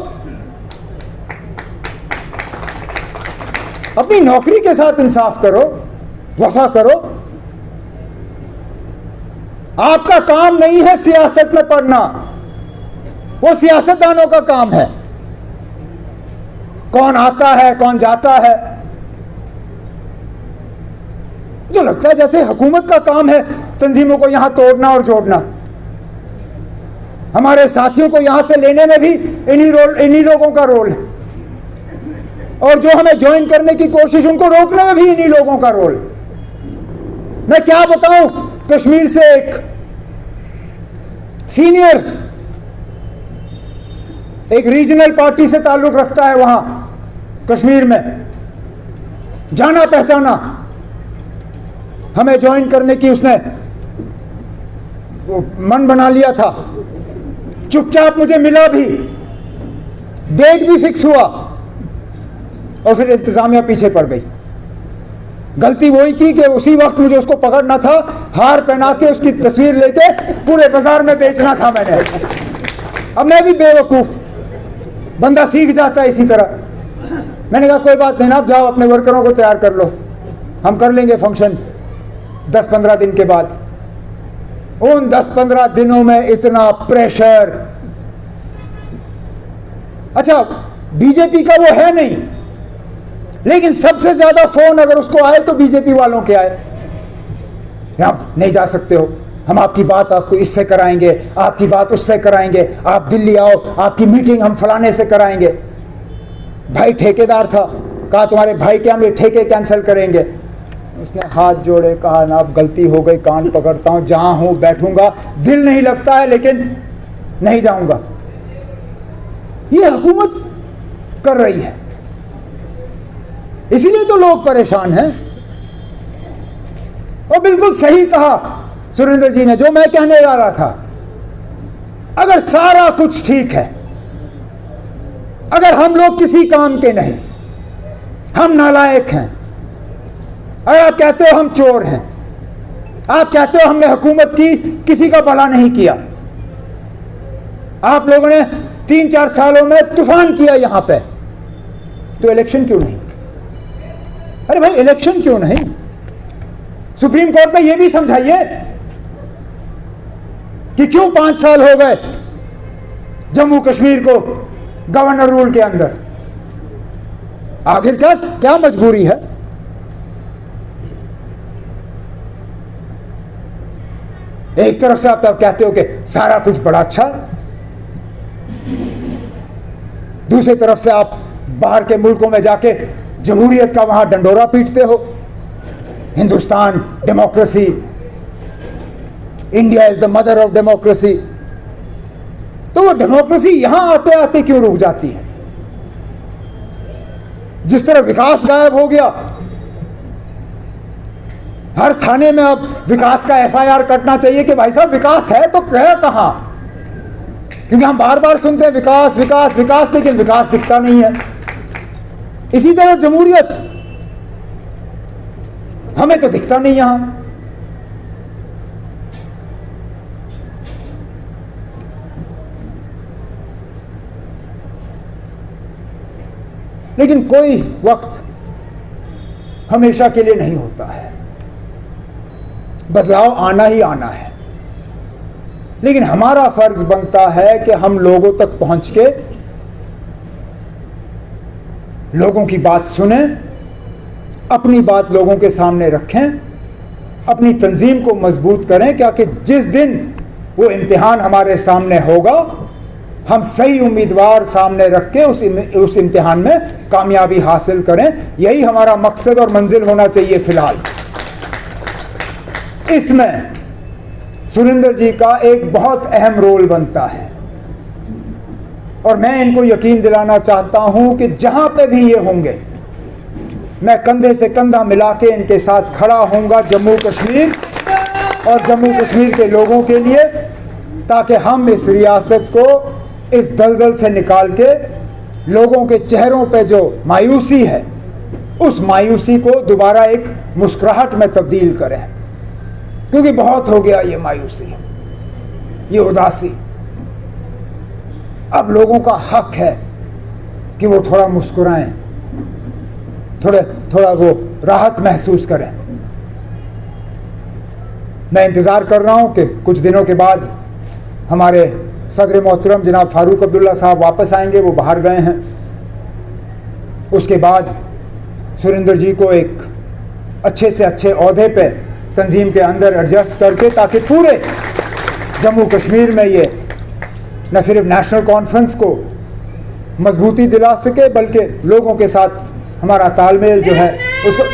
अपनी नौकरी के साथ इंसाफ करो, वफा करो। आपका काम नहीं है सियासत में पढ़ना, वो सियासतदानों का काम है। कौन आता है, कौन जाता है। जो लगता है जैसे हुकूमत का काम है तंजीमों को यहां तोड़ना और जोड़ना। हमारे साथियों को यहां से लेने में भी इन्हीं लोगों का रोल है, और जो हमें ज्वाइन करने की कोशिश, उनको रोकने में भी इन्हीं लोगों का रोल। मैं क्या बताऊं, कश्मीर से एक सीनियर एक रीजनल पार्टी से ताल्लुक रखता है वहां कश्मीर में, जाना पहचाना, हमें ज्वाइन करने की उसने वो मन बना लिया था। चुपचाप मुझे मिला भी, डेट भी फिक्स हुआ, और फिर इंतजामिया पीछे पड़ गई। गलती वही की कि उसी वक्त मुझे उसको पकड़ना था, हार पहना के उसकी तस्वीर लेके पूरे बाजार में बेचना था मैंने। अब मैं भी बेवकूफ, बंदा सीख जाता है इसी तरह। मैंने कहा कोई बात नहीं ना, आप जाओ अपने वर्करों को तैयार कर लो, हम कर लेंगे फंक्शन 10-15 दिन के बाद। उन 10-15 दिनों में इतना प्रेशर। अच्छा, बीजेपी का वो है नहीं, लेकिन सबसे ज्यादा फोन अगर उसको आए तो बीजेपी वालों के आए, आप नहीं जा सकते हो, हम आपकी बात आपको इससे कराएंगे, आपकी बात उससे कराएंगे, आप दिल्ली आओ, आपकी मीटिंग हम फलाने से कराएंगे। भाई ठेकेदार था, कहा तुम्हारे भाई के हम ये ठेके कैंसिल करेंगे। उसने हाथ जोड़े, कहा ना अब गलती हो गई, कान पकड़ता हूं, जहां हूं बैठूंगा, दिल नहीं लगता है लेकिन नहीं जाऊंगा। ये हुकूमत कर रही है, इसीलिए तो लोग परेशान हैं। और बिल्कुल सही कहा सुरेंद्र जी ने, जो मैं कहने वाला था। अगर सारा कुछ ठीक है, अगर हम लोग किसी काम के नहीं, हम नालायक हैं, अगर आप कहते हो हम चोर हैं, आप कहते हो हमने हुकूमत की किसी का भला नहीं किया, आप लोगों ने 3-4 सालों में तूफान किया यहां पे, तो इलेक्शन क्यों नहीं? अरे भाई इलेक्शन क्यों नहीं? सुप्रीम कोर्ट में यह भी समझाइए कि क्यों 5 साल हो गए जम्मू कश्मीर को गवर्नर रूल के अंदर। आखिरकार क्या मजबूरी है? एक तरफ से आप तब कहते हो कि सारा कुछ बड़ा अच्छा, दूसरी तरफ से आप बाहर के मुल्कों में जाके जमहूरियत का वहां डंडोरा पीटते हो। Hindustan democracy, India is the mother of democracy. तो वो डेमोक्रेसी यहां आते आते क्यों रुक जाती है? जिस तरह विकास गायब हो गया, हर थाने में अब विकास का FIR कटना चाहिए कि भाई साहब विकास है तो है कहां? क्योंकि हम बार बार सुनते हैं विकास विकास विकास, लेकिन विकास दिखता नहीं है। इसी तरह जमहूरियत हमें तो दिखता नहीं यहां। लेकिन कोई वक्त हमेशा के लिए नहीं होता है, बदलाव आना ही आना है। लेकिन हमारा फर्ज बनता है कि हम लोगों तक पहुंच के लोगों की बात सुने, अपनी बात लोगों के सामने रखें, अपनी तंजीम को मजबूत करें, क्योंकि जिस दिन वो इम्तिहान हमारे सामने होगा, हम सही उम्मीदवार सामने रख के उस इम्तिहान में कामयाबी हासिल करें। यही हमारा मकसद और मंजिल होना चाहिए। फिलहाल इसमें सुरेंद्र जी का एक बहुत अहम रोल बनता है, और मैं इनको यकीन दिलाना चाहता हूं कि जहां पे भी ये होंगे, मैं कंधे से कंधा मिला के इनके साथ खड़ा होऊंगा, जम्मू कश्मीर और जम्मू कश्मीर के लोगों के लिए, ताकि हम इस रियासत को इस दलदल से निकाल के लोगों के चेहरों पे जो मायूसी है, उस मायूसी को दोबारा एक मुस्कुराहट में तब्दील करें। क्योंकि बहुत हो गया ये मायूसी, ये उदासी। अब लोगों का हक है कि वो थोड़ा मुस्कुराएं, थोड़ा वो राहत महसूस करें। मैं इंतज़ार कर रहा हूं कि कुछ दिनों के बाद हमारे सदर मोहतरम जनाब फारूक अब्दुल्ला साहब वापस आएंगे, वो बाहर गए हैं। उसके बाद सुरेंद्र जी को एक अच्छे से अच्छे ओहदे पे तंजीम के अंदर एडजस्ट करके, ताकि पूरे जम्मू कश्मीर में ये न सिर्फ नेशनल कॉन्फ्रेंस को मजबूती दिला सके, बल्कि लोगों के साथ हमारा तालमेल जो है उसको,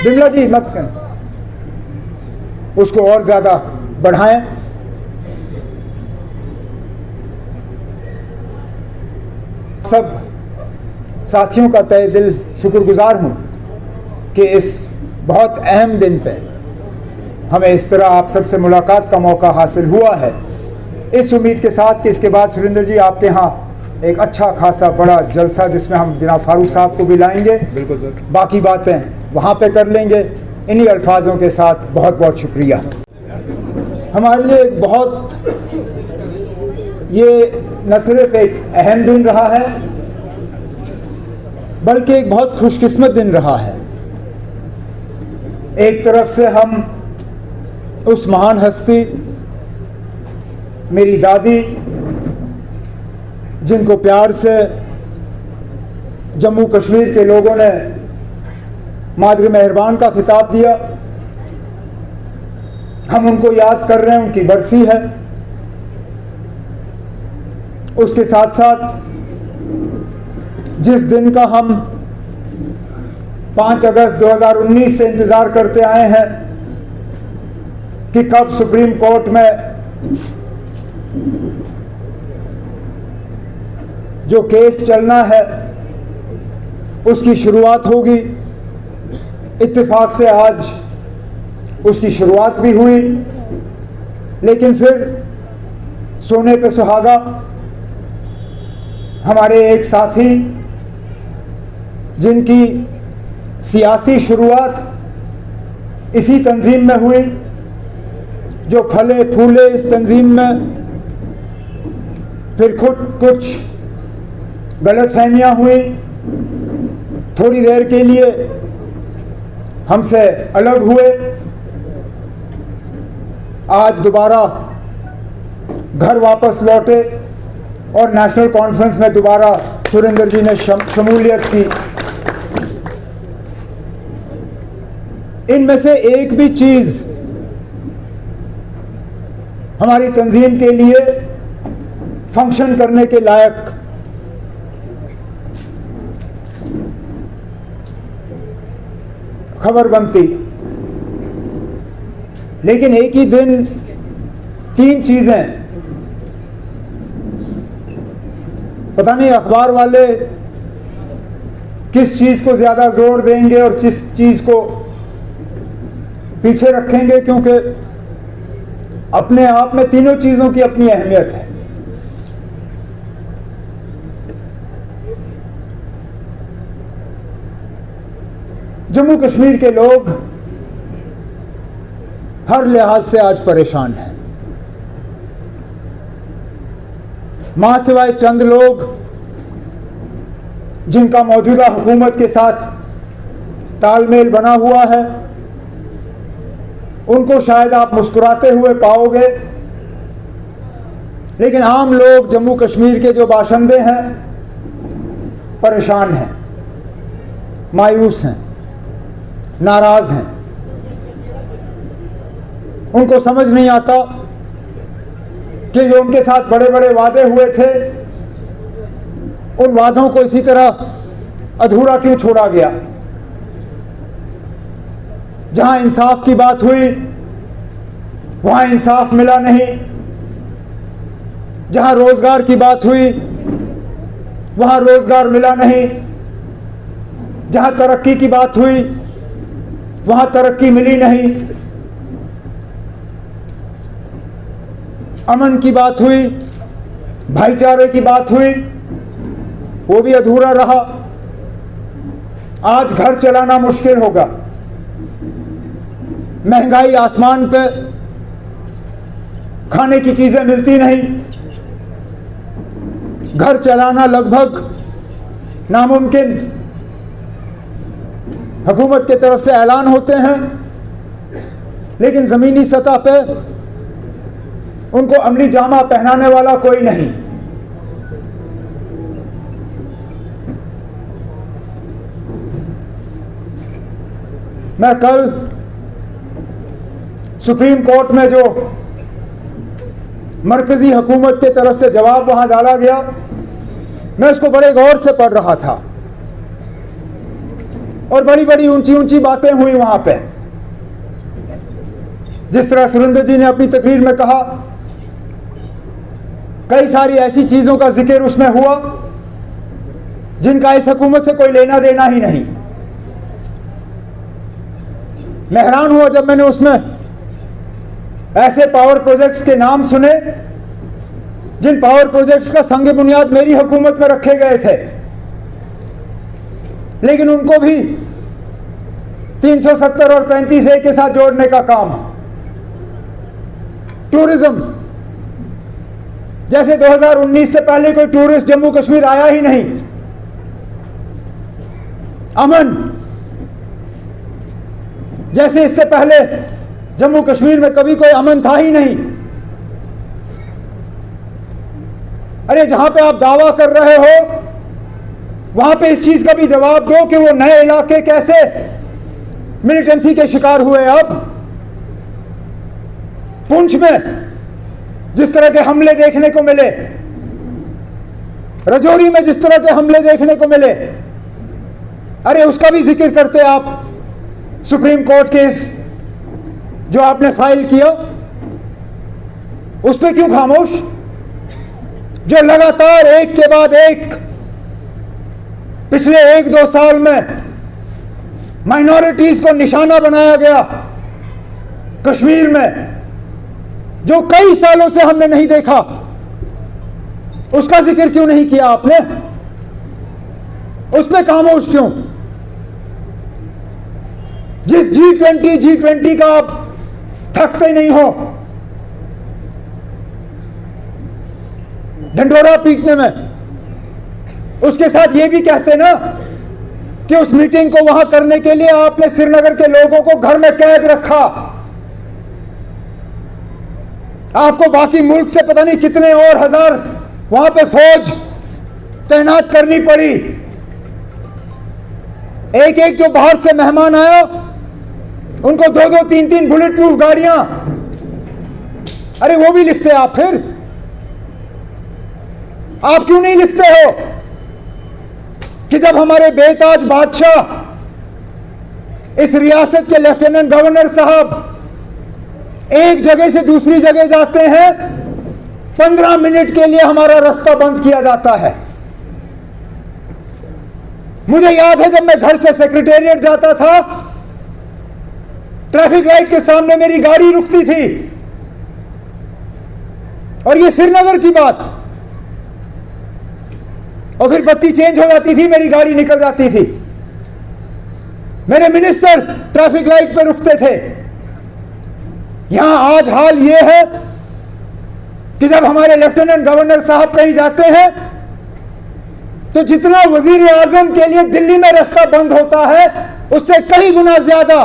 बिमला जी मत करें, उसको और ज़्यादा बढ़ाएं। सब साथियों का तहे दिल शुक्रगुजार हूं कि इस बहुत अहम दिन पे हमें इस तरह आप सबसे मुलाकात का मौका हासिल हुआ है। इस उम्मीद के साथ कि इसके बाद सुरेंद्र जी आपके यहाँ एक अच्छा खासा बड़ा जलसा, जिसमें हम जनाब फारूक साहब को भी लाएंगे, बिल्कुल सर, बाकी बातें वहाँ पे कर लेंगे। इन्हीं अल्फाजों के साथ बहुत बहुत शुक्रिया। हमारे लिए एक बहुत, ये न सिर्फ एक अहम दिन रहा है, बल्कि एक बहुत खुशकिस्मत दिन रहा है। एक तरफ से हम उस महान हस्ती मेरी दादी, जिनको प्यार से जम्मू कश्मीर के लोगों ने मादरे मेहरबान का खिताब दिया, हम उनको याद कर रहे हैं, उनकी बरसी है। उसके साथ साथ जिस दिन का हम 5 अगस्त 2019 से इंतज़ार करते आए हैं कि कब सुप्रीम कोर्ट में जो केस चलना है उसकी शुरुआत होगी, इत्तेफाक से आज उसकी शुरुआत भी हुई। लेकिन फिर सोने पे सुहागा, हमारे एक साथी जिनकी सियासी शुरुआत इसी तंजीम में हुई, जो फले फूले इस तंजीम में, फिर खुद कुछ गलतफहमियां हुई, थोड़ी देर के लिए हमसे अलग हुए, आज दोबारा घर वापस लौटे और नेशनल कॉन्फ्रेंस में दोबारा सुरेंद्र जी ने शमूलियत की। इनमें से एक भी चीज हमारी तंजीम के लिए फंक्शन करने के लायक खबर बनती, लेकिन एक ही दिन 3 चीजें, पता नहीं अखबार वाले किस चीज को ज्यादा जोर देंगे और किस चीज को पीछे रखेंगे, क्योंकि अपने आप में तीनों चीजों की अपनी अहमियत है। जम्मू कश्मीर के लोग हर लिहाज से आज परेशान हैं। मां सिवाय चंद लोग जिनका मौजूदा हुकूमत के साथ तालमेल बना हुआ है, उनको शायद आप मुस्कुराते हुए पाओगे, लेकिन आम लोग जम्मू कश्मीर के जो बाशिंदे हैं परेशान हैं, मायूस हैं, नाराज हैं। उनको समझ नहीं आता कि जो उनके साथ बड़े बड़े वादे हुए थे, उन वादों को इसी तरह अधूरा क्यों छोड़ा गया। जहां इंसाफ की बात हुई वहां इंसाफ मिला नहीं, जहां रोजगार की बात हुई वहां रोजगार मिला नहीं, जहां तरक्की की बात हुई वहां तरक्की मिली नहीं, अमन की बात हुई, भाईचारे की बात हुई, वो भी अधूरा रहा। आज घर चलाना मुश्किल होगा, महंगाई आसमान पे, खाने की चीजें मिलती नहीं, घर चलाना लगभग नामुमकिन। हुकूमत की तरफ से ऐलान होते हैं, लेकिन जमीनी सतह पे उनको अमली जामा पहनाने वाला कोई नहीं। मैं कल सुप्रीम कोर्ट में जो मरकजी हुकूमत की तरफ से जवाब वहां डाला गया, मैं उसको बड़े गौर से पढ़ रहा था और बड़ी बड़ी ऊंची ऊंची बातें हुई वहां पे। जिस तरह सुरेंद्र जी ने अपनी तकरीर में कहा, कई सारी ऐसी चीजों का जिक्र उसमें हुआ जिनका इस हुकूमत से कोई लेना देना ही नहीं। मैं हैरान हुआ जब मैंने उसमें ऐसे पावर प्रोजेक्ट्स के नाम सुने जिन पावर प्रोजेक्ट्स का संग बुनियाद मेरी हुकूमत में रखे गए थे, लेकिन उनको भी 370 और 35A के साथ जोड़ने का काम। टूरिज्म, जैसे 2019 से पहले कोई टूरिस्ट जम्मू कश्मीर आया ही नहीं, अमन, जैसे इससे पहले जम्मू कश्मीर में कभी कोई अमन था ही नहीं। अरे जहां पे आप दावा कर रहे हो वहां पे इस चीज का भी जवाब दो कि वो नए इलाके कैसे मिलिटेंसी के शिकार हुए। अब पुंछ में जिस तरह के हमले देखने को मिले, रजौरी में जिस तरह के हमले देखने को मिले, अरे उसका भी जिक्र करते आप। सुप्रीम कोर्ट केस जो आपने फाइल किया उस पर क्यों खामोश? जो लगातार एक के बाद एक पिछले 1-2 साल में माइनॉरिटीज को निशाना बनाया गया कश्मीर में, जो कई सालों से हमने नहीं देखा, उसका जिक्र क्यों नहीं किया आपने? उस पे खामोश क्यों? जिस G20 का आप थकते नहीं हो ढंढोरा पीटने में, उसके साथ ये भी कहते ना कि उस मीटिंग को वहां करने के लिए आपने श्रीनगर के लोगों को घर में कैद रखा। आपको बाकी मुल्क से पता नहीं कितने और हजार वहां पे फौज तैनात करनी पड़ी। एक एक जो बाहर से मेहमान आया उनको 2-2, 3-3 बुलेट प्रूफ गाड़ियां, अरे वो भी लिखते आप। फिर आप क्यों नहीं लिखते हो कि जब हमारे बेताज बादशाह इस रियासत के लेफ्टिनेंट गवर्नर साहब एक जगह से दूसरी जगह जाते हैं, 15 मिनट के लिए हमारा रास्ता बंद किया जाता है। मुझे याद है जब मैं घर से सेक्रेटेरिएट जाता था, ट्रैफिक लाइट के सामने मेरी गाड़ी रुकती थी, और ये श्रीनगर की बात, और फिर बत्ती चेंज हो जाती थी, मेरी गाड़ी निकल जाती थी। मेरे मिनिस्टर ट्रैफिक लाइट पे रुकते थे। यहां आज हाल ये है कि जब हमारे लेफ्टिनेंट गवर्नर साहब कहीं जाते हैं तो जितना वजीर आजम के लिए दिल्ली में रास्ता बंद होता है उससे कई गुना ज्यादा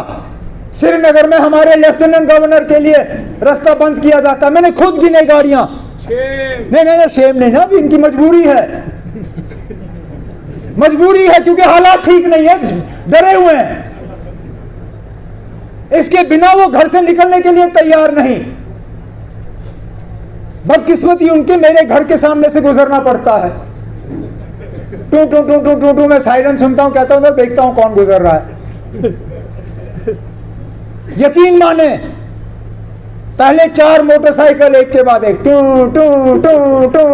श्रीनगर में हमारे लेफ्टिनेंट गवर्नर के लिए रास्ता बंद किया जाता है। मैंने खुद गिने गाड़ियां। नहीं, शेम नहीं ना, अभी इनकी मजबूरी है। मजबूरी है क्योंकि हालात ठीक नहीं है, डरे हुए हैं। इसके बिना वो घर से निकलने के लिए तैयार नहीं। बदकिस्मती उनके मेरे घर के सामने से गुजरना पड़ता है। टू टू टू टू टू टू मैं साइरन सुनता हूं, कहता हूं देखता हूं कौन गुजर रहा है। यकीन माने पहले 4 मोटरसाइकिल एक के बाद एक टू टू टू टू,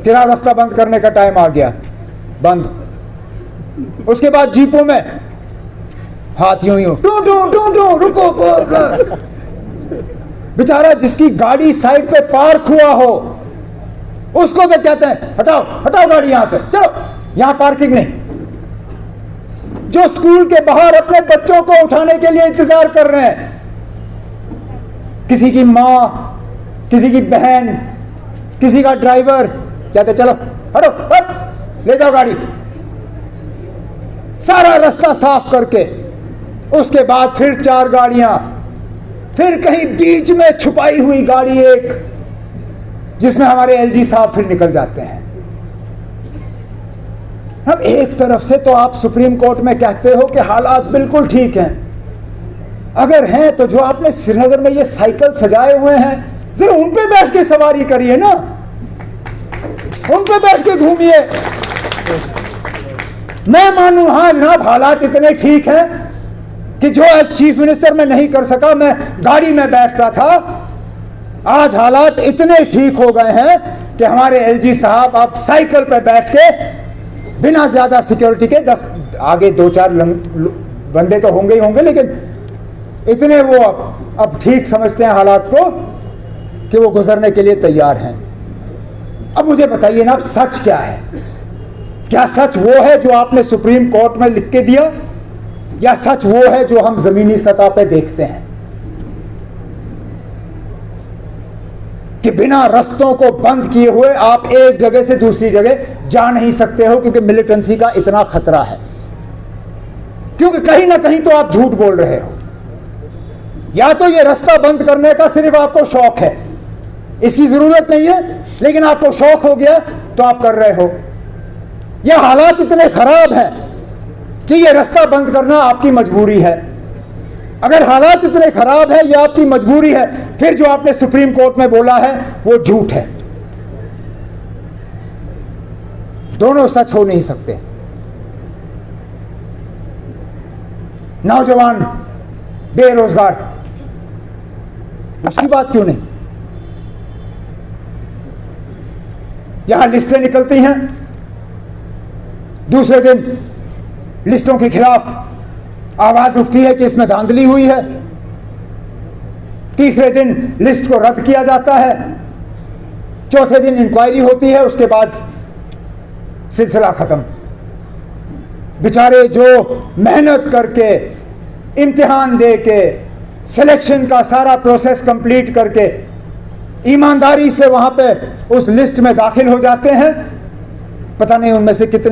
तेरा रास्ता बंद करने का टाइम आ गया, बंद। उसके बाद जीपों में हाथ यूं यूं टू टू टू टू, रुको। बेचारा जिसकी गाड़ी साइड पे पार्क हुआ हो उसको तो कहते हैं हटाओ हटाओ गाड़ी यहां से, चलो यहां पार्किंग नहीं। जो स्कूल के बाहर अपने बच्चों को उठाने के लिए इंतजार कर रहे हैं, किसी की मां, किसी की बहन, किसी का ड्राइवर, कहते चलो हटो हट, ले जाओ गाड़ी। सारा रास्ता साफ करके उसके बाद फिर 4 गाड़ियां, फिर कहीं बीच में छुपाई हुई गाड़ी एक, जिसमें हमारे एलजी साहब फिर निकल जाते हैं। अब एक तरफ से तो आप सुप्रीम कोर्ट में कहते हो कि हालात बिल्कुल ठीक हैं, अगर हैं तो जो आपने श्रीनगर में ये साइकिल सजाए हुए हैं जरा उन पे बैठ के सवारी करिए ना, उन पे बैठ के घूमिए। मैं मानूं हाँ जनाब हालात इतने ठीक हैं कि जो एज चीफ मिनिस्टर मैं नहीं कर सका, मैं गाड़ी में बैठता था, आज हालात इतने ठीक हो गए हैं कि हमारे एलजी साहब आप साइकिल पर बैठ के बिना ज्यादा सिक्योरिटी के 10 आगे 2-4 बंदे तो होंगे ही होंगे, लेकिन इतने वो अब ठीक समझते हैं हालात को कि वो गुजरने के लिए तैयार हैं। अब मुझे बताइए ना, अब सच क्या है? क्या सच वो है जो आपने सुप्रीम कोर्ट में लिख के दिया, या सच वो है जो हम जमीनी सतह पे देखते हैं कि बिना रास्तों को बंद किए हुए आप एक जगह से दूसरी जगह जा नहीं सकते हो क्योंकि मिलिटेंसी का इतना खतरा है? क्योंकि कहीं ना कहीं तो आप झूठ बोल रहे हो। या तो ये रास्ता बंद करने का सिर्फ आपको शौक है, इसकी जरूरत नहीं है, लेकिन आपको शौक हो गया तो आप कर रहे हो। यह हालात इतने खराब हैं कि यह रास्ता बंद करना आपकी मजबूरी है। अगर हालात इतने खराब है, यह आपकी मजबूरी है, फिर जो आपने सुप्रीम कोर्ट में बोला है वो झूठ है। दोनों सच हो नहीं सकते। नौजवान बेरोजगार, उसकी बात क्यों नहीं? यहां लिस्टें निकलती हैं, दूसरे दिन लिस्टों के खिलाफ आवाज उठती है कि इसमें धांधली हुई है, तीसरे दिन लिस्ट को रद्द किया जाता है, चौथे दिन इंक्वायरी होती है, उसके बाद सिलसिला खत्म। बेचारे जो मेहनत करके, इम्तिहान दे के, सिलेक्शन का सारा प्रोसेस कंप्लीट करके ईमानदारी से वहां पे उस लिस्ट में दाखिल हो जाते हैं, पता नहीं उनमें से कितने